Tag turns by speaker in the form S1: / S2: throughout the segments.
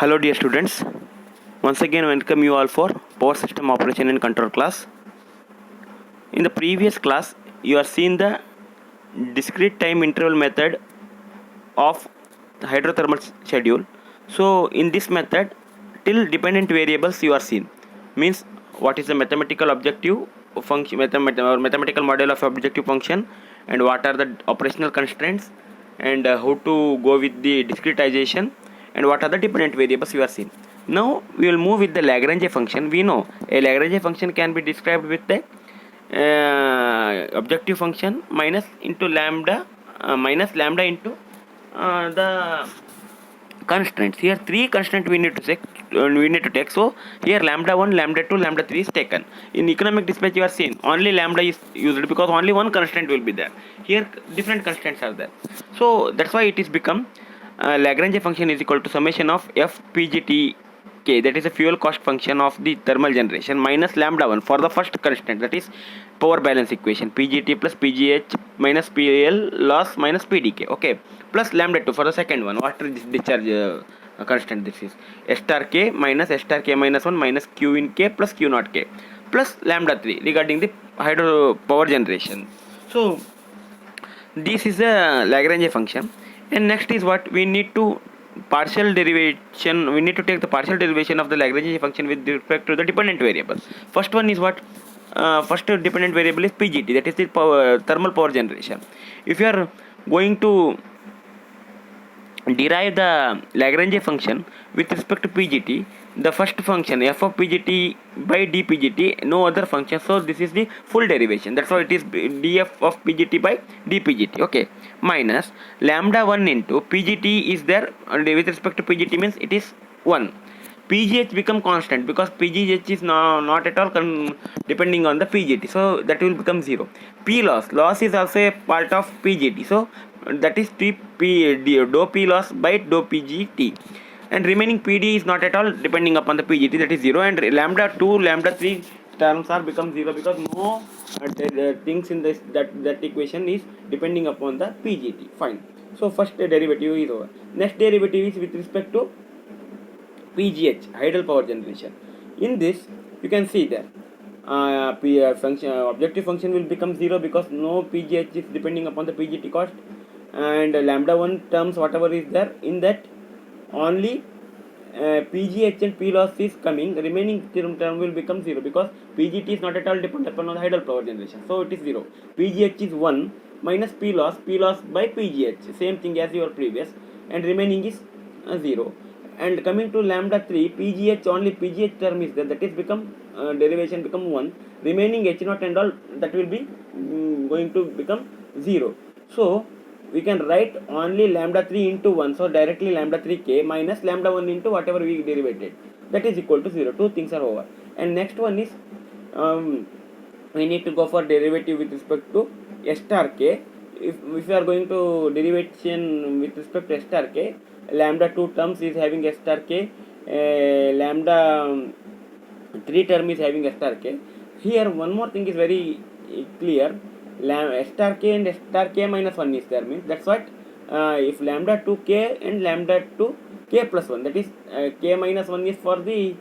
S1: Hello dear students, once again welcome you all for power system operation and control class. In the previous class you are seen the discrete time interval method of hydrothermal schedule. So in this method till dependent variables you are seen, means what is the mathematical objective function, mathematical model of objective function, and what are the operational constraints, and how to go with the discretization, and what are the dependent variables you are seen. Now we will move with the Lagrange function. We know a Lagrange function can be described with the objective function minus into lambda minus lambda into the constraints. Here three constraints we need to take. So here lambda 1, lambda 2, lambda 3 is taken. In economic dispatch you are seeing only lambda is used because only one constraint will be there. Here different constraints are there. So that's why it is become Lagrange function is equal to summation of f pgt k, that is a fuel cost function of the thermal generation, minus lambda 1 for the first constant, that is power balance equation, pgt plus pgh minus pl loss minus pdk, okay, plus lambda 2 for the second one, water discharge constant. This is s star k minus s star k minus 1 minus q in k plus q naught k, plus lambda 3 regarding the hydro power generation. So this is a Lagrange function. And next is what we need to partial derivation. We need to take the partial derivation of the Lagrange function with respect to the dependent variable. First one is what? First dependent variable is PGT, that is the thermal power generation. If you are going to derive the Lagrange function with respect to PGT, the first function f of PGT by dPGT, no other function, so this is the full derivation. That's why it is df of PGT by dPGT, okay, minus lambda 1 into PGT is there, and with respect to PGT means it is 1. PGH become constant because PGH is not at all depending on the PGT, so that will become 0. P loss is also a part of PGT, so that is dou P loss by dou PGT, and remaining PD is not at all depending upon the PGT, that is 0, and lambda 2, lambda 3 terms are become 0 because no things in this that equation is depending upon the PGT. Fine. So first derivative is over. Next derivative is with respect to PGH, idle power generation. In this you can see that function objective function will become 0 because no PGH is depending upon the PGT cost, and lambda 1 terms whatever is there, in that only PGH and P loss is coming, remaining term will become 0 because PGT is not at all dependent upon the idle power generation, so it is 0. PGH is 1 minus P loss by PGH, same thing as your previous, and remaining is 0. And coming to lambda 3, PGH, only PGH term is there, that is become derivation become 1, remaining H naught and all that will be going to become 0. So we can write only lambda 3 into 1, so directly lambda 3k minus lambda 1 into whatever we derivated, that is equal to 0. Two things are over. And next one is we need to go for derivative with respect to s star k. If we are going to derivation with respect to s star k, lambda 2 terms is having s star k, lambda 3 term is having s star k. Here one more thing is very clear, s star k and s star k minus 1 is there, means that's what if lambda 2 k and lambda 2 k plus 1, that is k minus 1 is for the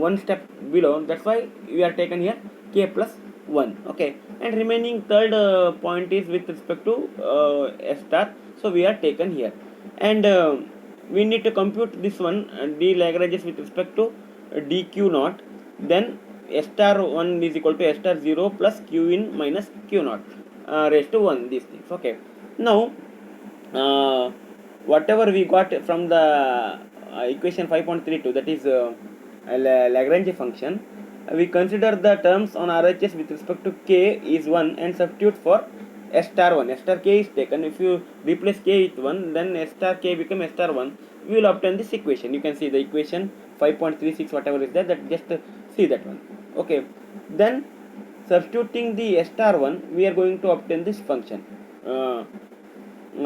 S1: one step below, that's why we are taken here k plus 1, okay, and remaining third point is with respect to s star, so we are taken here, and we need to compute this one, d Lagranges with respect to dq naught, then s star 1 is equal to s star 0 plus q in minus q naught raised to 1, these things, okay. Now whatever we got from the equation 5.32, that is Lagrange function, we consider the terms on RHS with respect to k is 1 and substitute for s star 1. S star k is taken. If you replace k with 1, then s star k become s star 1. We will obtain this equation. You can see the equation 5.36 whatever is there, that just see that one, okay. Then substituting the s star 1, we are going to obtain this function.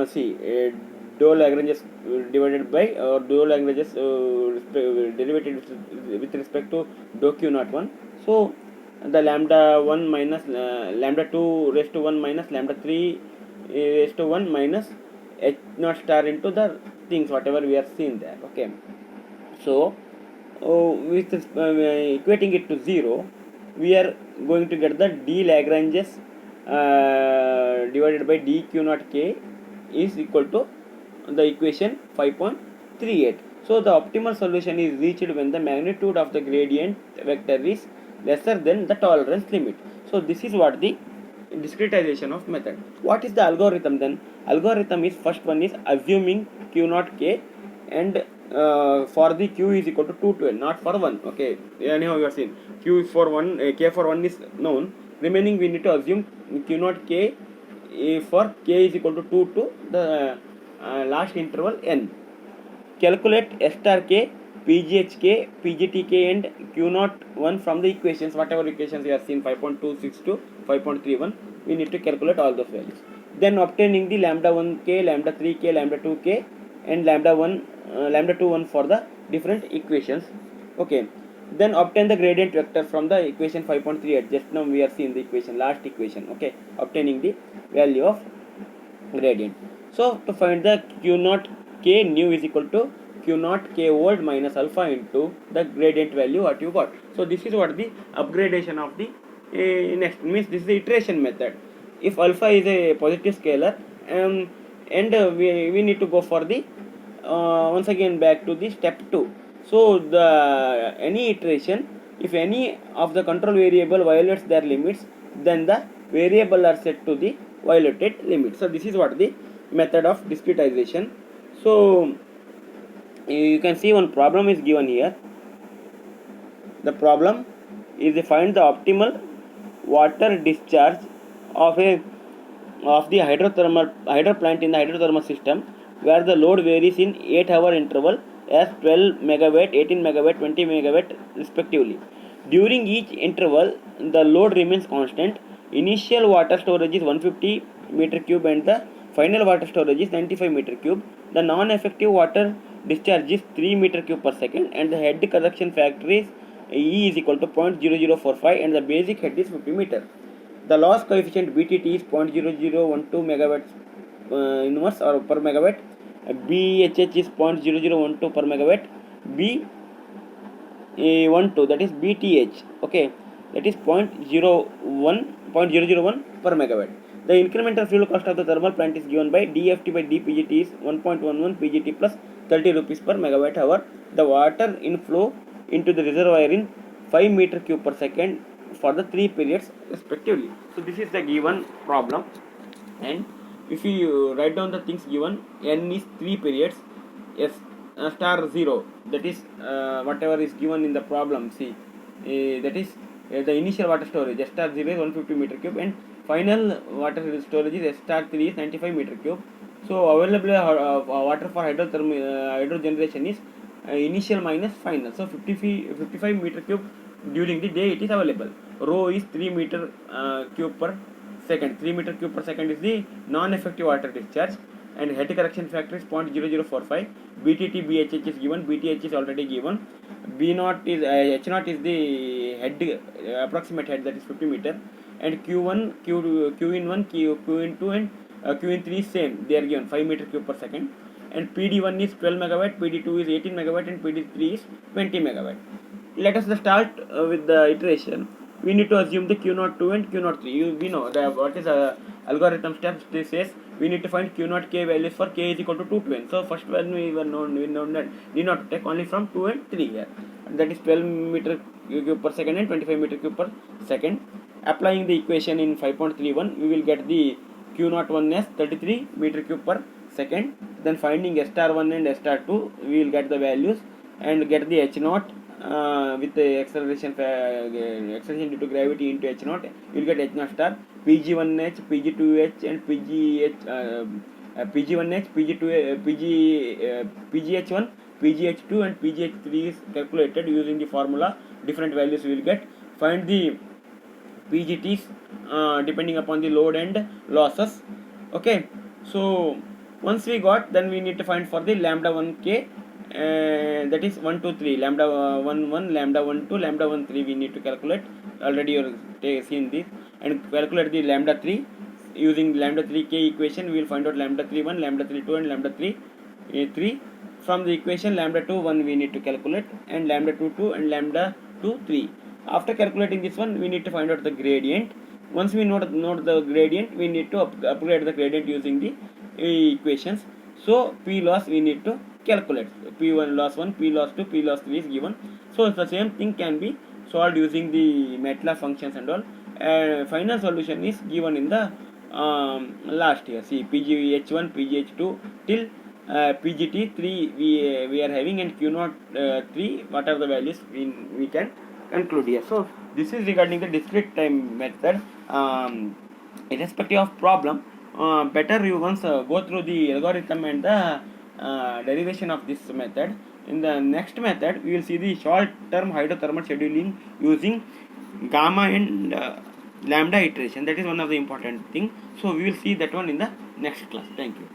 S1: See dou Lagranges divided by or dou Lagranges derivative with respect to dou q naught 1. So the lambda 1 minus lambda 2 raised to 1 minus lambda 3 raised to 1 minus h naught star into the things whatever we are seeing there. Okay, so with equating it to 0, we are going to get the d Lagrange's divided by d q naught k is equal to the equation 5.38. So the optimal solution is reached when the magnitude of the gradient vector is lesser than the tolerance limit. So this is what the discretization of method. What is the algorithm then? Algorithm is, first one is assuming q naught k, and for the q is equal to 2 to n, not for 1. Okay, anyhow you are seeing q for 1, k for 1 is known, remaining we need to assume q naught k for k is equal to 2 to the last interval n. Calculate S star k, PGHK, PGTK and Q01 from the equations, whatever equations you have seen, 5.26 to 5.31, we need to calculate all those values. Then obtaining the lambda 1k, lambda 3k, lambda 2k and lambda 21 for the different equations. Okay, then obtain the gradient vector from the equation 5.38. Just now we are seeing the equation, last equation. Okay, obtaining the value of gradient. So to find the q naught k, nu is equal to q naught k old minus alpha into the gradient value what you got. So this is what the upgradation of the next means. This is the iteration method. If alpha is a positive scalar, and we need to go for the once again back to the step 2. So the any iteration, if any of the control variable violates their limits, then the variable are set to the violated limit. So this is what the method of discretization. So you can see one problem is given here. The problem is to find the optimal water discharge of the hydro plant in the hydrothermal system, where the load varies in 8-hour interval as 12 megawatt, 18 megawatt, 20 megawatt respectively. During each interval, the load remains constant. Initial water storage is 150 meter cube and the final water storage is 95 meter cube. The non-effective water discharge is 3 meter cube per second, and the head correction factor is E is equal to 0.0045 and the basic head is 50 meter. The loss coefficient BTT is 0.0012 megawatts inverse or per megawatt. BHH is 0.0012 per megawatt. B12, that is BTH, okay, that is 0.01 per megawatt. The incremental fuel cost of the thermal plant is given by DFT by DPGT is 1.11 PGT plus 30 rupees per megawatt hour. The water inflow into the reservoir in 5 meter cube per second for the 3 periods respectively. So this is the given problem, and if you write down the things given, n is 3 periods, s star 0, that is whatever is given in the problem. See, that is the initial water storage, s star 0 is 150 meter cube and final water storage is s star 3 is 95 meter cube. So available water for hydro generation is initial minus final. So 55 meter cube during the day it is available. Rho is 3 meter cube per second. 3 meter cube per second is the non-effective water discharge, and head correction factor is 0.0045. BTT BHH is given, BTH is already given. B0 is H0 is the head approximate head, that is 50 meter, and Q1 Q in 1 Q in 2 and Q in 3 is same, they are given 5 meter cube per second, and PD1 is 12 megawatt, PD2 is 18 megawatt and PD3 is 20 megawatt. Let us start with the iteration. We need to assume the Q02 and Q03. We know what is algorithm steps. This says we need to find Q0 k values for k is equal to 2 to n. So first one we know that need not take only from 2 and 3 here. That is 12 meter cube per second and 25 meter cube per second. Applying the equation in 5.31, we will get the Q01 as 33 meter cube per second. Then finding S star 1 and S star 2, we will get the values and get the H0 with the acceleration due to gravity into H0, you will get H0 star, PG1H, PG2H and PG1H, PGH1, PGH2 and PGH3 is calculated using the formula. Different values we will get. Find the PGTs depending upon the load and losses. Okay, so once we got, then we need to find for the lambda 1k, that is 1 2 3, lambda 1 1, lambda 1 2, lambda 1 3 we need to calculate. Already you have seen this, and calculate the lambda 3 using lambda 3k equation. We will find out lambda 3 1, lambda 3 2 and lambda 3 3. From the equation lambda 2 1 we need to calculate, and lambda 2 2 and lambda 2 3. After calculating this one, we need to find out the gradient. Once we note the gradient, we need to upgrade the gradient using the equations. So P loss we need to calculate. P1 loss 1, P loss 2, P loss 3 is given. So the same thing can be solved using the MATLAB functions and all. Final solution is given in the last year. See, PGH1, PGH2 till PGT3 we are having, and Q0 3, what are the values we can conclude here. So this is regarding the discrete time method. Irrespective of problem, better you once go through the algorithm and the derivation of this method. In the next method, we will see the short term hydrothermal scheduling using gamma and lambda iteration. That is one of the important thing. So we will see that one in the next class. Thank you.